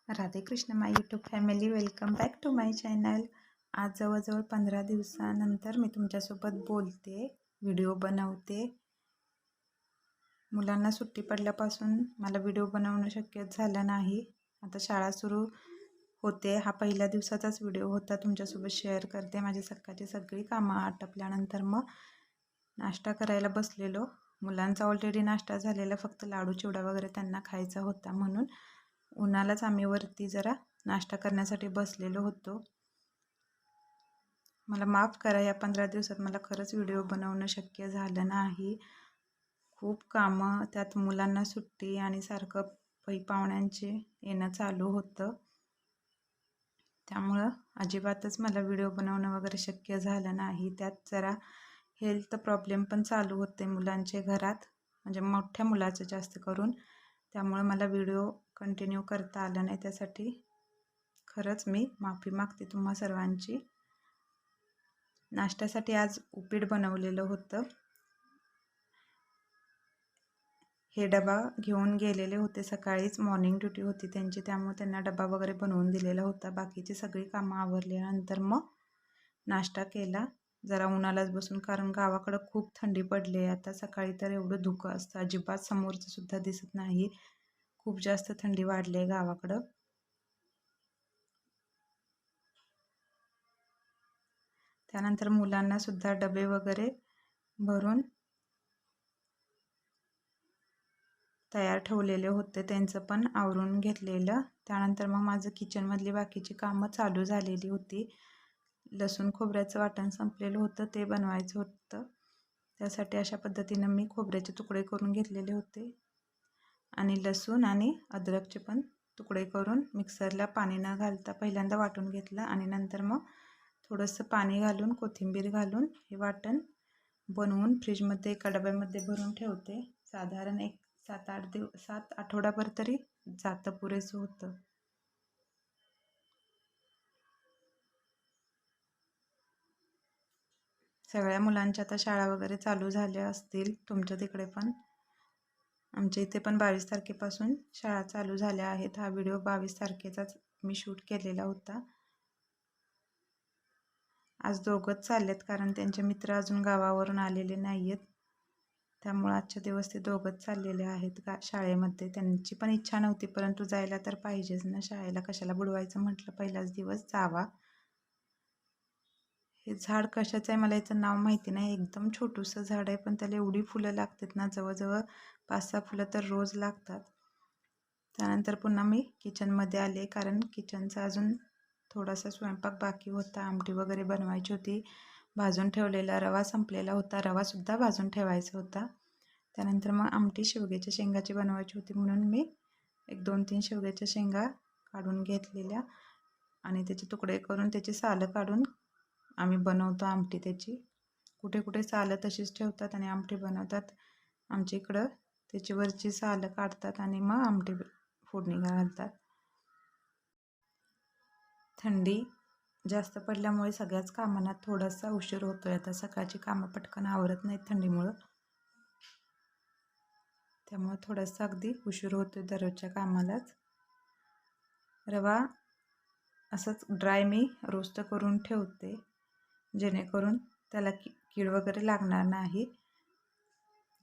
Radhe Krishna my YouTube family, welcome back to my channel. आज जवळजवळ 15 दिवसानंतर मी तुमच्यासोबत बोलते, व्हिडिओ बनवते. मुलांना सुट्टी पडल्यापासून मला व्हिडिओ बनवणं शक्य झालं नाही. आता शाळा सुरू होते. हा पहिल्या दिवसाचाच व्हिडिओ होता, तुमच्यासोबत शेअर करते. माझी सकाळची सगळी कामं आटपल्यानंतर मग नाश्ता करायला बसलेलो. मुलांचा ऑलरेडी नाश्ता झालेला, फक्त लाडू चिवडा वगैरे त्यांना खायचा होता म्हणून उन्हालाच आम्ही वरती जरा नाश्ता करण्यासाठी बसलेलो होतो. मला माफ करा, या 15 दिवसात मला खरंच व्हिडिओ बनवणं शक्य झालं नाही. खूप कामं, त्यात मुलांना सुट्टी आणि सारखं पाहुण्यांचे येणं चालू होतं. त्यामुळं अजिबातच मला व्हिडिओ बनवणं वगैरे शक्य झालं नाही. त्यात जरा हेल्थ प्रॉब्लेम पण चालू होते मुलांचे घरात, म्हणजे मोठ्या मुलाचं जास्त करून. त्यामुळं मला व्हिडिओ कंटिन्यू करता आलं नाही. त्यासाठी खरंच मी माफी मागते तुम्हा सर्वांची. नाश्त्यासाठी आज उपीट बनवलेलं होतं. हे डबा घेऊन गेलेले होते, सकाळीच मॉर्निंग ड्युटी होती त्यांची, त्यामुळे त्यांना डबा वगैरे बनवून दिलेला होता. बाकीची सगळी कामं आवरल्यानंतर मग नाश्ता केला. जरा उन्हालाच बसून, कारण गावाकडं खूप थंडी पडली आहे आता. सकाळी तर एवढं धुकं असतं, अजिबात समोरचं सुद्धा दिसत नाही. खूप जास्त थंडी वाढली आहे गावाकडं. त्यानंतर मुलांना सुद्धा डबे वगैरे भरून तयार ठेवलेले होते, त्यांचं पण आवरून घेतलेलं. त्यानंतर मग माझं किचनमधली बाकीची कामं चालू झालेली होती. लसूण खोबऱ्याचं वाटण संपलेलं होतं, ते बनवायचं होतं. त्यासाठी अशा पद्धतीनं मी खोबऱ्याचे तुकडे करून घेतलेले होते आणि लसूण आणि अद्रकचे पण तुकडे करून मिक्सरला पाणी न घालता पहिल्यांदा वाटून घेतलं आणि नंतर मग थोडंसं पाणी घालून कोथिंबीर घालून हे वाटण बनवून फ्रीजमध्ये एका डब्यामध्ये भरून ठेवते. साधारण एक 7 आठवडाभर तरी जातं, पुरेसं होतं. सगळ्या मुलांच्या आता शाळा वगैरे चालू झाल्या असतील, तुमच्या तिकडे पण. आमच्या इथे पण 22 तारखेपासून शाळा चालू झाल्या आहेत. हा व्हिडिओ 22 तारखेचाच मी शूट केलेला होता. आज दोघंच चाललेत, कारण त्यांचे मित्र अजून गावावरून आलेले नाही आहेत. त्यामुळे आजच्या दिवस ते दोघंच चाललेले आहेत शाळेमध्ये. त्यांची पण इच्छा नव्हती, परंतु जायला तर पाहिजेच ना शाळेला, कशाला बुडवायचं म्हटलं, पहिलाच दिवस जावा. हे झाड कशाचं आहे मला याचं नाव माहिती नाही. एकदम छोटूसं झाड आहे, पण त्याला एवढी फुलं लागतात ना, जवळजवळ 5-6 फुलं तर रोज लागतात. त्यानंतर पुन्हा मी किचनमध्ये आले, कारण किचनचा अजून थोडासा स्वयंपाक बाकी होता. आमटी वगैरे बनवायची होती. भाजून ठेवलेला रवा संपलेला होता, रवासुद्धा भाजून ठेवायचा होता. त्यानंतर मग आमटी शेवग्याच्या शेंगाची बनवायची होती, म्हणून मी 1-2-3 शेवग्याच्या शेंगा काढून घेतलेल्या आणि त्याचे तुकडे करून त्याची सालं काढून आम्ही बनवतो आमटी त्याची. कुठे कुठे सालं तशीच ठेवतात आणि आमटी बनवतात. आमच्या इकडं त्याची वरची सालं काढतात आणि मग आमटी फोडणी घालतात. थंडी जास्त पडल्यामुळे सगळ्याच कामांना थोडासा उशीर होतोय. आता सकाळची कामं पटकन आवरत नाहीत थंडीमुळं, त्यामुळे थोडासा अगदी उशीर होतोय दररोजच्या कामालाच. रवा असंच ड्राय मी रोस्ट करून ठेवते, जेणेकरून त्याला कीड वगैरे लागणार नाही.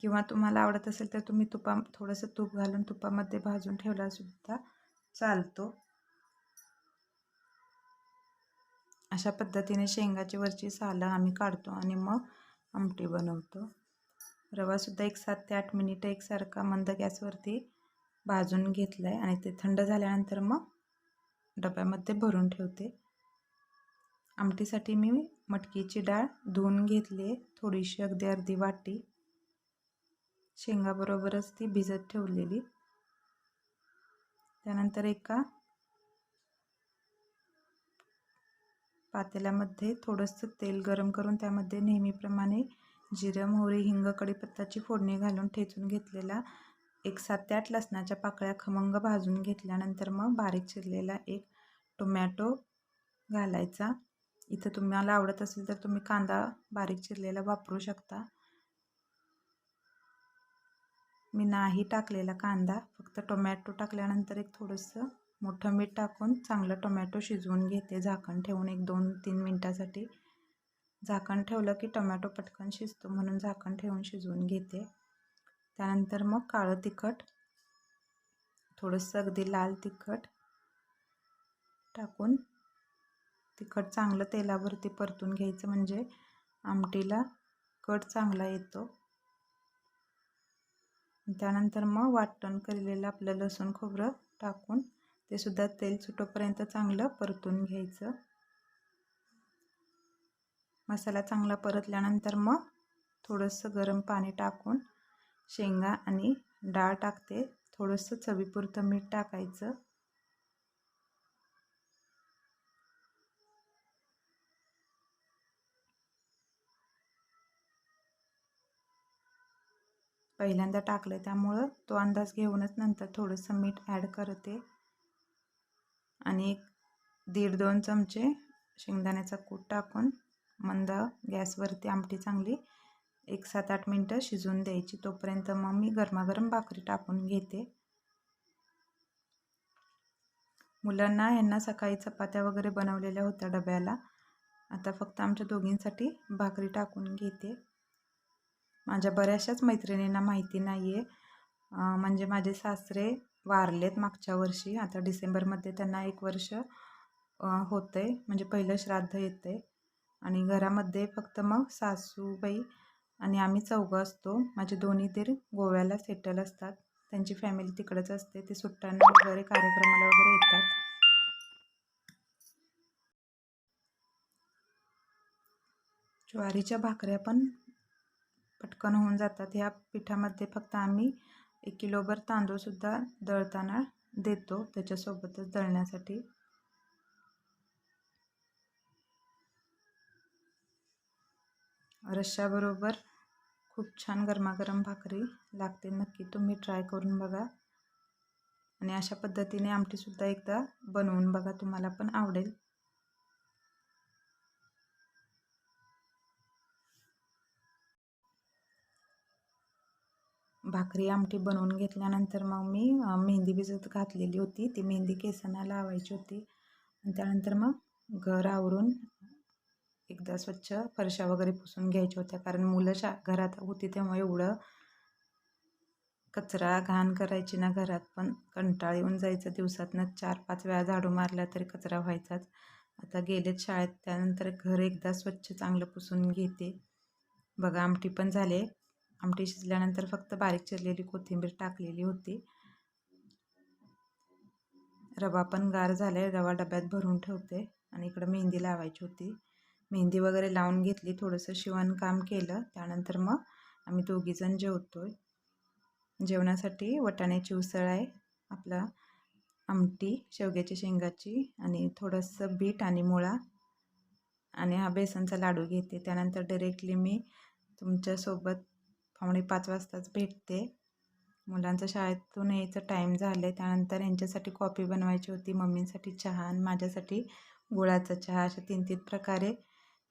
किंवा तुम्हाला आवडत असेल तर तुम्ही थोडंसं तूप घालून तुपामध्ये भाजून ठेवला सुद्धा चालतो. अशा पद्धतीने शेंगाची वरची सालं आम्ही काढतो आणि मग आमटी बनवतो. रवासुद्धा एक 7 ते 8 मिनिटं एकसारखा मंद गॅसवरती भाजून घेतला आहे आणि ते थंड झाल्यानंतर मग डब्यामध्ये भरून ठेवते. आमटीसाठी मी मटकीची डाळ धुवून घेतली, थोडीशी, अगदी अर्धी वाटी. शेंगाबरोबरच ती भिजत ठेवलेली. त्यानंतर एका पातेल्यामध्ये थोडंसं तेल गरम करून त्यामध्ये नेहमीप्रमाणे जिरं, मोहरी, हिंग, कढीपत्त्याची फोडणी घालून ठेचून घेतलेला एक 7 ते 8 लसणाच्या पाकळ्या खमंग भाजून घेतल्यानंतर मग बारीक चिरलेला एक टोमॅटो घालायचा. इथं तुम्हाला आवडत असेल तर तुम्ही कांदा बारीक चिरलेला वापरू शकता. मी नाही टाकलेला कांदा, फक्त टोमॅटो टाकल्यानंतर एक थोडंसं मोठं मीठ टाकून चांगलं टोमॅटो शिजवून घेते झाकण ठेवून 1-2-3 मिनटासाठी. झाकण ठेवलं की टोमॅटो पटकन शिजतो म्हणून झाकण ठेवून शिजवून घेते. त्यानंतर मग काळं तिखट, थोडंसं अगदी लाल तिखट टाकून तिखट चांगलं तेलावरती परतून घ्यायचं, म्हणजे आमटीला कट चांगला येतो. त्यानंतर मग वाटण केलेलं आपलं लसूण खोबरं टाकून ते सुद्धा तेल सुटोपर्यंत चांगलं परतून घ्यायचं. मसाला चांगला परतल्यानंतर मग थोडंसं गरम पाणी टाकून शेंगा आणि डाळ टाकते. थोडंसं चवीपुरतं मीठ टाकायचं. पहिल्यांदा टाकलं त्यामुळं तो अंदाज घेऊनच नंतर थोडंसं मीठ ॲड करते. आणि 1-1.5-2 चमचे शेंगदाण्याचा कूट टाकून मंद गॅसवरती आमटी चांगली 7-8 मिनटं शिजवून द्यायची. तोपर्यंत मग मी गरमागरम भाकरी टाकून घेते. मुलांना ह्यांना सकाळी चपात्या वगैरे बनवलेल्या होत्या डब्याला. आता फक्त आमच्या दोघींसाठी भाकरी टाकून घेते. माझ्या बऱ्याचशाच मैत्रिणींना माहिती नाही आहे, म्हणजे माझे सासरे वारलेत मागच्या वर्षी. आता डिसेंबरमध्ये त्यांना 1 वर्ष होतं आहे, म्हणजे पहिलं श्राद्ध येतं आहे. आणि घरामध्ये फक्त मग सासूबाई आणि आम्ही चौघं असतो. माझे दोन्ही दीर गोव्याला सेटल असतात, त्यांची फॅमिली तिकडंच असते. ते सुट्ट्यांना वगैरे कार्यक्रमाला वगैरे येतात. ज्वारीच्या भाकऱ्या पण पटकन होऊन जातात. ह्या पिठामध्ये फक्त आम्ही 1 किलोभर तांदूळसुद्धा दळताना देतो त्याच्यासोबतच दळण्यासाठी. रश्श्याबरोबर खूप छान गरमागरम भाकरी लागते. नक्की तुम्ही ट्राय करून बघा. आणि अशा पद्धतीने आमटीसुद्धा एकदा बनवून बघा, तुम्हाला पण आवडेल. भाकरी आमटी बनवून घेतल्यानंतर मग मी मेहंदी भिजत घातलेली होती. ती मेहंदी केसांना लावायची होती. आणि त्यानंतर मग घर आवरून एकदा स्वच्छ फरशा वगैरे पुसून घ्यायच्या होत्या, कारण मुलं घरात होती तेव्हा एवढं कचरा घाण करायची ना घरात, पण कंटाळ येऊन जायचं. दिवसातनं 4-5 वेळा झाडू मारला तरी कचरा व्हायचाच. आता गेलेत शाळेत, त्यानंतर घर एकदा स्वच्छ चांगलं पुसून घेते. बघा आमटी पण झाले. आमटी शिजल्यानंतर फक्त बारीक चिरलेली कोथिंबीर टाकलेली होती. रवा पण गार झाले, रवा डब्यात भरून ठेवते. आणि इकडं मेहंदी लावायची होती. मेहंदी वगैरे लावून घेतली, थोडंसं शिवणकाम केलं. त्यानंतर मग आम्ही दोघीजण जेवतोय. जेवणासाठी वाटाण्याची उसळ आहे, आपला आमटी शेवग्याच्या शेंगाची, आणि थोडंसं बीट आणि मुळा, आणि हा बेसनचा लाडू घेते. त्यानंतर डायरेक्टली मी तुमच्यासोबत 4:45 वाजताच भेटते. मुलांचं शाळेतून यायचं टाईम झालं आहे. त्यानंतर यांच्यासाठी कॉफी बनवायची होती, मम्मींसाठी चहा आणि माझ्यासाठी गुळाचा चहा. अशा 3-3 प्रकारे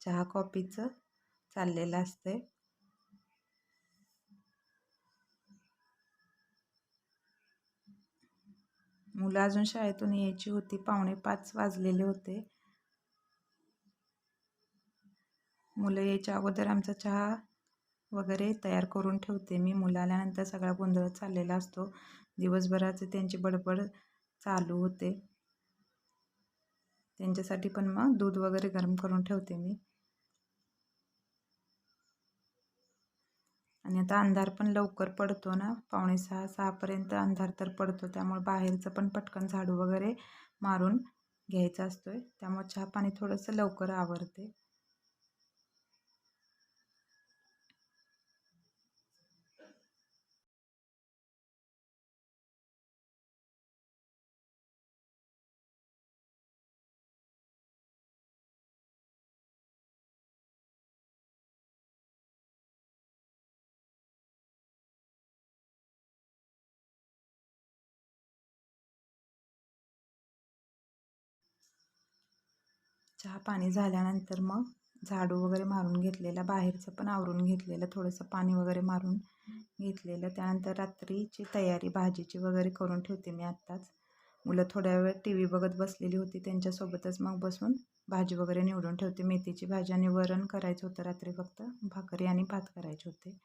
चहा कॉफीचं चाललेलं असते. मुलं अजून शाळेतून यायची होती, 4:45 वाजलेले होते. मुलं यायच्या अगोदर आमचा चहा वगैरे तयार करून ठेवते मी. मुलं आल्यानंतर सगळा गोंधळ चाललेला असतो. दिवसभराचे त्यांची बडबड चालू होते. त्यांच्यासाठी पण मग दूध वगैरे गरम करून ठेवते मी. आणि आता अंधार पण लवकर पडतो ना, 5:45-6 अंधार तर पडतो. त्यामुळे बाहेरचं पण पटकन झाडू वगैरे मारून घ्यायचा असतोय. त्यामुळे चहा पाणी थोडंसं लवकर आवरते. चहा पाणी झाल्यानंतर मग झाडू वगैरे मारून घेतलेला, बाहेरचं पण आवरून घेतलेलं, थोडंसं पाणी वगैरे मारून घेतलेलं. त्यानंतर रात्रीची तयारी भाजीची वगैरे करून ठेवते मी आत्ताच. मुलं थोड्या वेळ टी व्ही बघत बसलेली होती, त्यांच्यासोबतच मग बसून भाजी वगैरे निवडून ठेवते. मेथीची भाजी आणि वरण करायचं होतं रात्री, फक्त भाकरी आणि भात करायचे होते.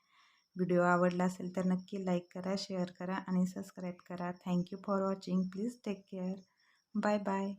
व्हिडिओ आवडला असेल तर नक्की लाईक करा, शेअर करा आणि सबस्क्राईब करा. Thank you for watching. Please take care. Bye bye.